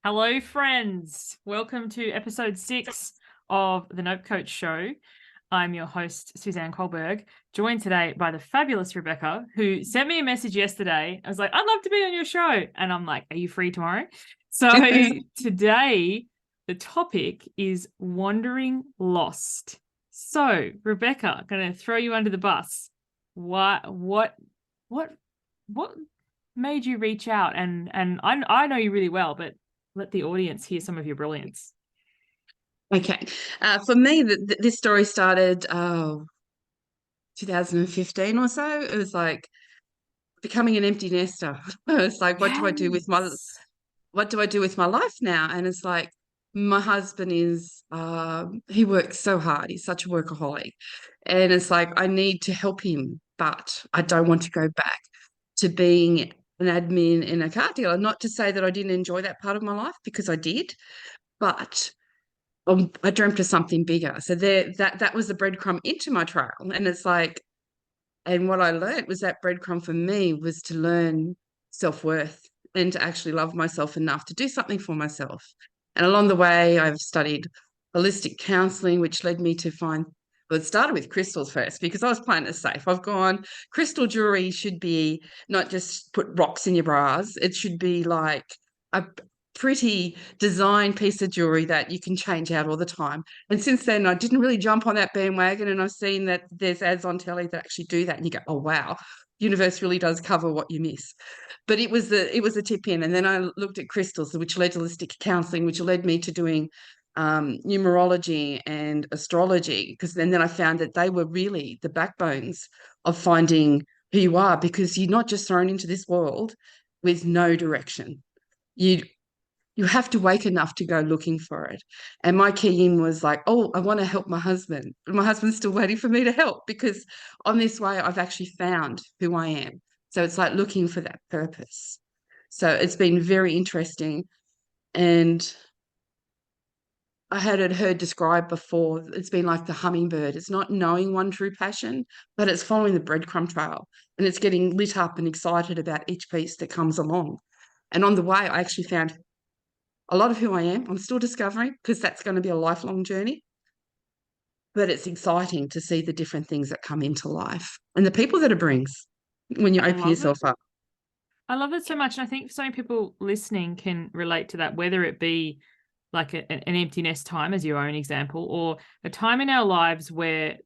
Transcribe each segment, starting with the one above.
Hello, friends. Welcome to episode 6 of the Nope Coach Show. I'm your host, Suzanne Kohlberg, joined today by the fabulous Rebecca, who sent me a message yesterday. I was like, I'd love to be on your show. And I'm like, are you free tomorrow? So today, the topic is wandering lost. So, Rebecca, I'm going to throw you under the bus. What made you reach out? And I know you really well, but let the audience hear some of your brilliance. Okay. For me, this story started 2015 or so. It was like becoming an empty nester. It's like, what do I do with my life now? And it's like, my husband is he works so hard. He's such a workaholic. And it's like, I need to help him, but I don't want to go back to being an admin in a car dealer. Not to say that I didn't enjoy that part of my life, because I did, but I dreamt of something bigger. So that was the breadcrumb into my trail. And it's like, and what I learned was that breadcrumb for me was to learn self-worth and to actually love myself enough to do something for myself. And along the way, I've studied holistic counseling, which led me to find, well, it started with crystals first because I was playing it safe. I've gone, crystal jewelry should be not just put rocks in your bras. It should be like a pretty design piece of jewelry that you can change out all the time. And since then, I didn't really jump on that bandwagon, and I've seen that there's ads on telly that actually do that, and you go, "Oh wow, universe really does cover what you miss." But it was a tip in, and then I looked at crystals, which led to holistic counselling, which led me to doing numerology and astrology, because then I found that they were really the backbones of finding who you are, because you're not just thrown into this world with no direction. You have to wake enough to go looking for it. And my key in was like, oh, I want to help my husband. But my husband's still waiting for me to help, because on this way, I've actually found who I am. So it's like looking for that purpose. So it's been very interesting. And I had it heard described before. It's been like the hummingbird. It's not knowing one true passion, but it's following the breadcrumb trail. And it's getting lit up and excited about each piece that comes along. And on the way, I actually found a lot of who I am. I'm still discovering, because that's going to be a lifelong journey. But it's exciting to see the different things that come into life and the people that it brings when you I open love it. yourself up. I love it so much. And I think so many people listening can relate to that, whether it be like an empty nest time, as your own example, or a time in our lives where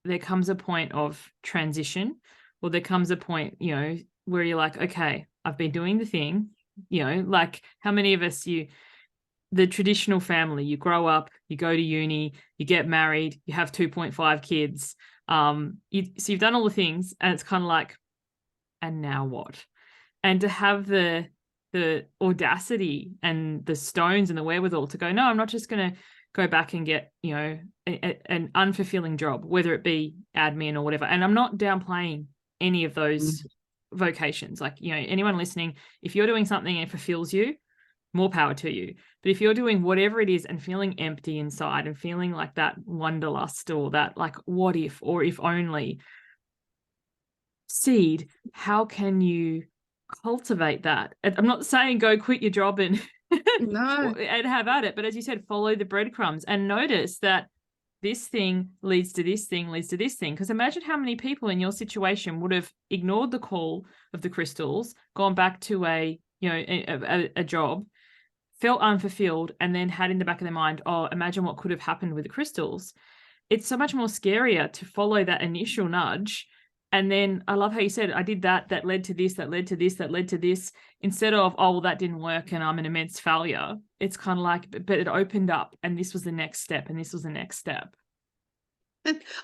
there comes a point of transition, or there comes a point, where you're like, okay, I've been doing the thing, like how many of us, the traditional family, you grow up, you go to uni, you get married, you have 2.5 kids. So you've done all the things, and it's kind of like, and now what? And to have the audacity and the stones and the wherewithal to go, no, I'm not just going to go back and get, an unfulfilling job, whether it be admin or whatever. And I'm not downplaying any of those vocations. Like, anyone listening, if you're doing something and it fulfills you, more power to you. But if you're doing whatever it is and feeling empty inside and feeling like that wanderlust or that like what if or if only seed, how can you cultivate that? I'm not saying go quit your job and No. and have at it, but as you said, follow the breadcrumbs and notice that this thing leads to this thing, leads to this thing. Because imagine how many people in your situation would have ignored the call of the crystals, gone back to a job, felt unfulfilled, and then had in the back of their mind, oh, imagine what could have happened with the crystals. It's so much more scarier to follow that initial nudge. And then I love how you said, I did that led to this, that led to this, that led to this, instead of, oh, well, that didn't work and I'm an immense failure. It's kind of like, but it opened up and this was the next step and this was the next step.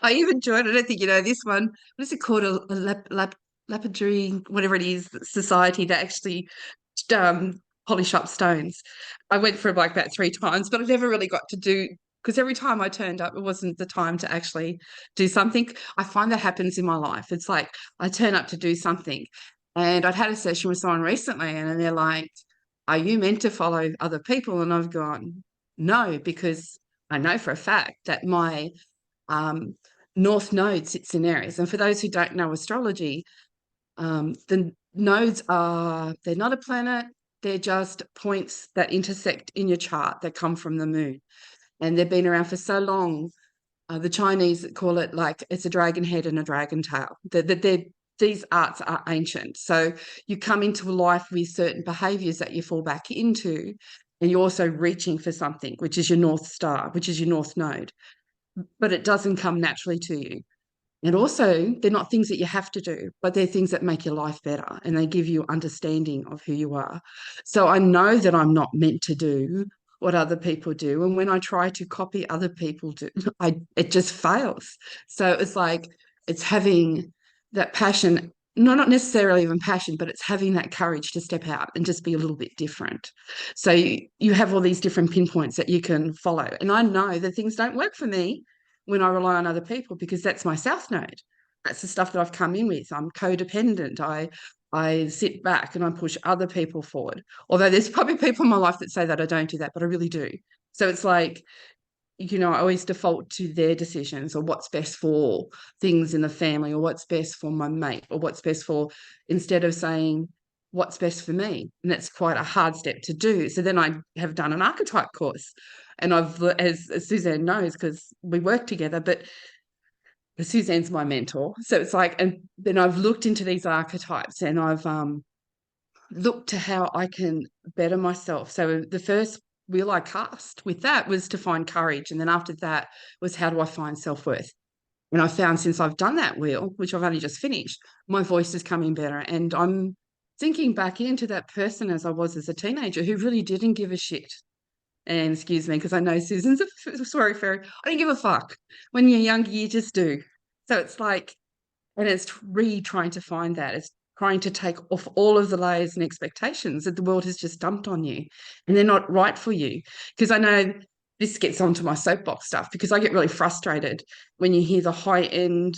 I even joined, I don't think you know this one, what is it called? A lapidary, whatever it is, society that actually polish up stones. I went for like about 3 times, but I never really got to do, because every time I turned up, it wasn't the time to actually do something. I find that happens in my life. It's like I turn up to do something. And I'd had a session with someone recently, and they're like, are you meant to follow other people? And I've gone, no, because I know for a fact that my um, North Node sits in Aries. And for those who don't know astrology, the nodes they're not a planet, They're just points that intersect in your chart that come from the moon. And they've been around for so long. The Chinese call it like it's a dragon head and a dragon tail. These arts are ancient. So you come into life with certain behaviors that you fall back into, and you're also reaching for something, which is your North Star, which is your North Node. But it doesn't come naturally to you. And also, they're not things that you have to do, but they're things that make your life better and they give you understanding of who you are. So I know that I'm not meant to do what other people do. And when I try to copy other people do, it just fails. So it's like it's having that passion, no, not necessarily even passion, but it's having that courage to step out and just be a little bit different. So you have all these different pinpoints that you can follow. And I know that things don't work for me when I rely on other people because that's my South Node. That's the stuff that I've come in with. I'm codependent. I sit back and I push other people forward. Although there's probably people in my life that say that I don't do that, but I really do. So it's like, I always default to their decisions or what's best for things in the family or what's best for my mate or what's best for, instead of saying what's best for me. And that's quite a hard step to do. So then I have done an archetype course and as Suzanne knows, because we work together, but Suzanne's my mentor. So it's like, and then I've looked into these archetypes and I've looked to how I can better myself. So the first wheel I cast with that was to find courage. And then after that was how do I find self-worth? And I found since I've done that wheel, which I've only just finished, my voice is coming better. And I'm sinking back into that person as I was as a teenager who really didn't give a shit. And excuse me, because I know Susan's a sorry fairy. I don't give a fuck. When you're younger, you just do. So it's like, and it's trying to find that. It's trying to take off all of the layers and expectations that the world has just dumped on you and they're not right for you. Because I know this gets onto my soapbox stuff because I get really frustrated when you hear the high-end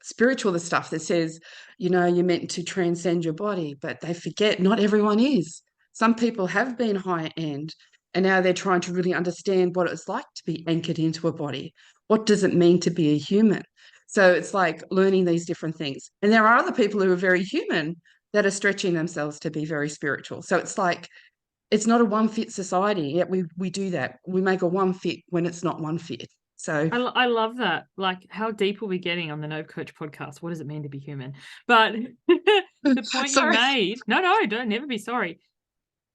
spiritual stuff that says, you're meant to transcend your body, but they forget not everyone is. Some people have been high-end and now they're trying to really understand what it's like to be anchored into a body. What does it mean to be a human? So it's like learning these different things. And there are other people who are very human that are stretching themselves to be very spiritual. So it's like, it's not a one fit society. Yet we do that. We make a one fit when it's not one fit. So I love that. Like, how deep are we getting on the Nove Coach podcast? What does it mean to be human? But the point you made, no, don't never be sorry,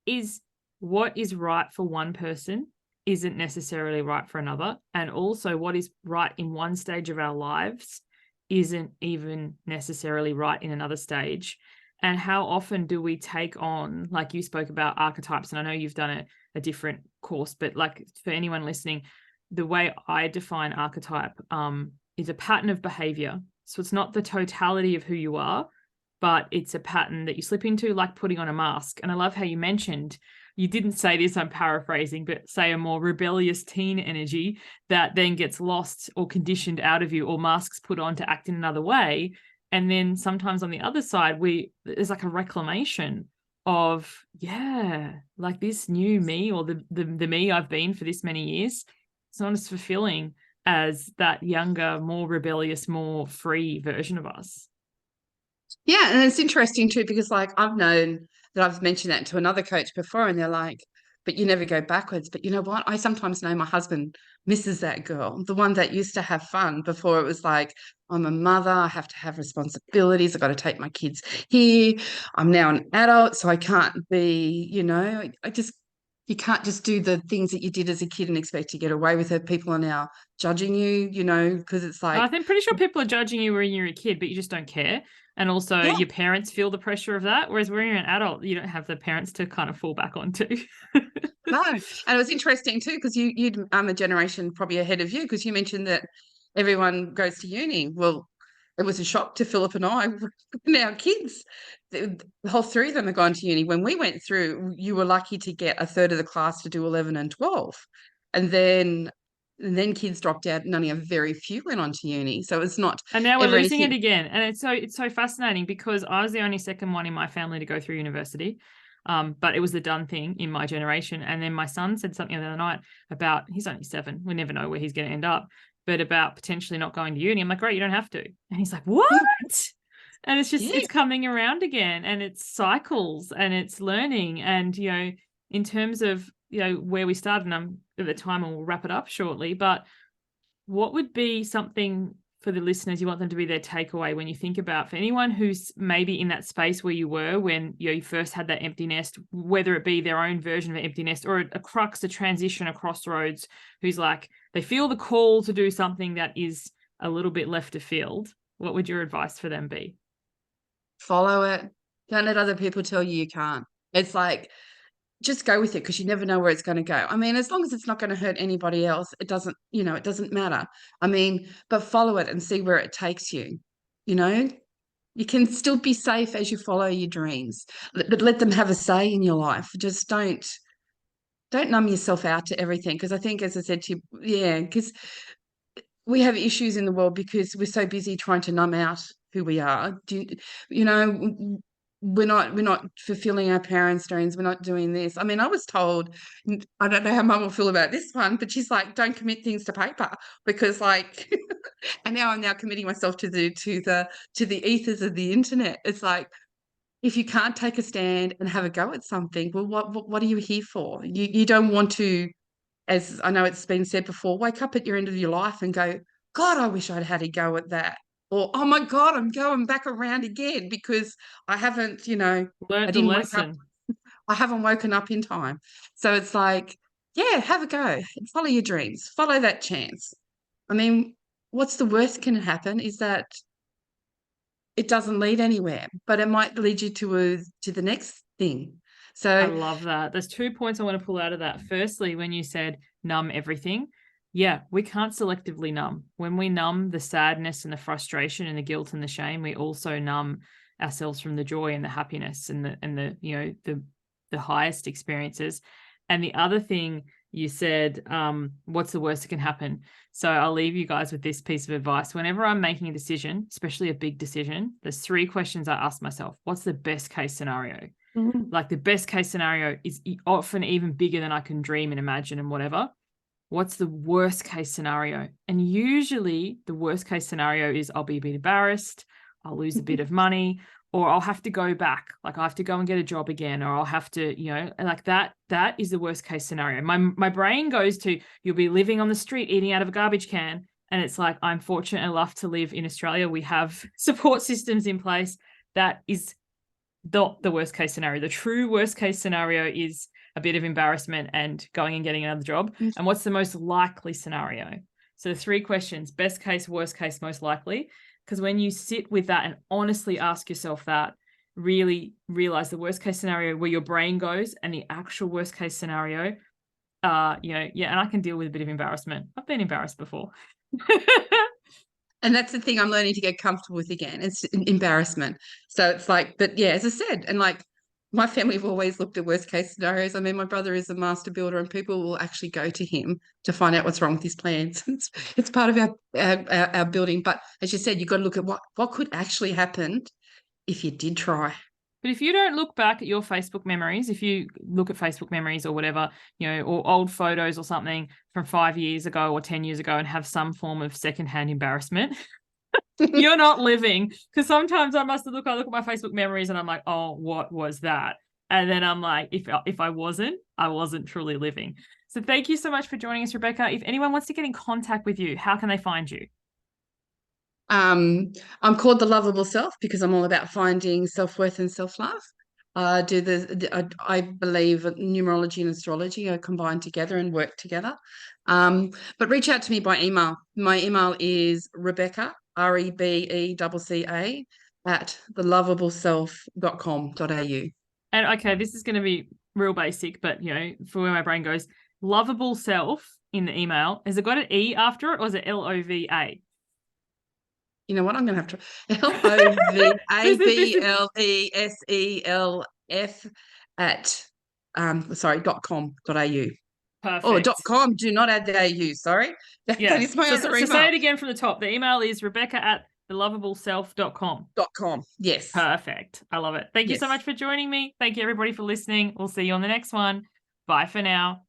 is what is right for one person isn't necessarily right for another. And also what is right in one stage of our lives isn't even necessarily right in another stage. And how often do we take on, like you spoke about archetypes, and I know you've done a different course, but like for anyone listening, the way I define archetype is a pattern of behavior. So it's not the totality of who you are, but it's a pattern that you slip into, like putting on a mask. And I love how you mentioned, you didn't say this, I'm paraphrasing, but say a more rebellious teen energy that then gets lost or conditioned out of you, or masks put on to act in another way. And then sometimes on the other side, there's like a reclamation of, like this new me, or the me I've been for this many years. It's not as fulfilling as that younger, more rebellious, more free version of us. Yeah, and it's interesting too, because like I've known that I've mentioned that to another coach before, and they're like, but you never go backwards. But you know what? I sometimes know my husband misses that girl, the one that used to have fun before it was like, I'm a mother, I have to have responsibilities, I've got to take my kids here. I'm now an adult, so I can't be, you can't just do the things that you did as a kid and expect to get away with it. People are now judging you, because it's like, I'm pretty sure people are judging you when you're a kid, but you just don't care. And also your parents feel the pressure of that. Whereas when you're an adult, you don't have the parents to kind of fall back onto. No. And it was interesting too, because you'd a generation probably ahead of you, because you mentioned that everyone goes to uni. Well, it was a shock to Philip and I. Now kids, the whole three of them have gone to uni. When we went through, you were lucky to get a third of the class to do 11 and 12. And then kids dropped out and only a very few went on to uni. So it's not. And now we're losing it again. And it's so fascinating, because I was the only second one in my family to go through university. But it was the done thing in my generation. And then my son said something the other night about, he's only 7. We never know where he's going to end up, but about potentially not going to uni. I'm like, great, you don't have to. And he's like, what? And it's just, Yeah. it's coming around again, and it's cycles and it's learning. And, you know, in terms of, you know, where we started, and I'm at the time, and we'll wrap it up shortly, but what would be something for the listeners you want them to be their takeaway when you think about, for anyone who's maybe in that space where you were when, you know, you first had that empty nest, whether it be their own version of an empty nest or a crux, a transition, a crossroads, who's like, they feel the call to do something that is a little bit left of field, what would your advice for them be? Follow it. Don't let other people tell you you can't. It's like, just go with it, because you never know where it's going to go. I mean, as long as it's not going to hurt anybody else, it doesn't, you know, it doesn't matter. I mean, but follow it and see where it takes you. You know, you can still be safe as you follow your dreams, but let them have a say in your life. Just don't numb yourself out to everything, because I think, as I said to you, yeah, because we have issues in the world because we're so busy trying to numb out who we are. You know, we're not fulfilling our parents' dreams. We're not doing this. I mean, I was told, I don't know how Mum will feel about this one, but she's like, don't commit things to paper, because like, and now I'm committing myself to the ethers of the internet. It's like, if you can't take a stand and have a go at something, well, what are you here for? You don't want to, as I know it's been said before, wake up at your end of your life and go, God, I wish I'd had a go at that. Or, oh my God, I'm going back around again because I haven't, you know, Learned the lesson. I haven't woken up in time. So it's like, yeah, have a go. Follow your dreams. Follow that chance. I mean, what's the worst can happen is that it doesn't lead anywhere, but it might lead you to the next thing. So I love that. There's 2 points I want to pull out of that. Firstly, when you said numb everything, yeah, we can't selectively numb. When we numb the sadness and the frustration and the guilt and the shame, we also numb ourselves from the joy and the happiness and the you know, the highest experiences. And the other thing you said, what's the worst that can happen? So I'll leave you guys with this piece of advice. Whenever I'm making a decision, especially a big decision, there's 3 questions I ask myself. What's the best case scenario? Like, the best case scenario is often even bigger than I can dream and imagine and whatever. What's the worst case scenario? And usually the worst case scenario is I'll be a bit embarrassed, I'll lose a bit of money, or I'll have to go back. Like, I have to go and get a job again, or I'll have to, you know, like that is the worst case scenario. My brain goes to, you'll be living on the street eating out of a garbage can. And it's like, I'm fortunate enough to live in Australia. We have support systems in place. That is the worst case scenario. The true worst case scenario is a bit of embarrassment and going and getting another job. And what's the most likely scenario? So 3 questions: best case, worst case, most likely. Because when you sit with that and honestly ask yourself that, really realize the worst case scenario, where your brain goes, and the actual worst case scenario, you know, yeah, and I can deal with a bit of embarrassment. I've been embarrassed before. And that's the thing I'm learning to get comfortable with again. It's embarrassment. So it's like, but yeah, as I said, and like, my family have always looked at worst case scenarios. I mean, my brother is a master builder, and people will actually go to him to find out what's wrong with his plans. It's part of our building. But as you said, you've got to look at what could actually happen if you did try. But if you don't look back at your Facebook memories, if you look at Facebook memories or whatever, you know, or old photos or something from 5 years ago or 10 years ago, and have some form of secondhand embarrassment, you're not living. Because sometimes I look at my Facebook memories and I'm like, oh, what was that? And then I'm like, if I wasn't truly living. So thank you so much for joining us, Rebecca. If anyone wants to get in contact with you, how can they find you? I'm called The Lovable Self because I'm all about finding self-worth and self-love. I believe numerology and astrology are combined together and work together. But reach out to me by email. My email is Rebecca, REBECCA, at thelovableself.com.au. And okay, this is going to be real basic, but you know, for where my brain goes, lovable self in the email, has it got an E after it, or is it LOVA? You know what? I'm going to have to LOVABLESELF at .com.au. Perfect. Oh, .com. Do not add the AU. Sorry. Yeah. That is my other email. So say it again from the top. The email is Rebecca at thelovableself.com. .com. Yes. Perfect. I love it. Thank you so much for joining me. Thank you, everybody, for listening. We'll see you on the next one. Bye for now.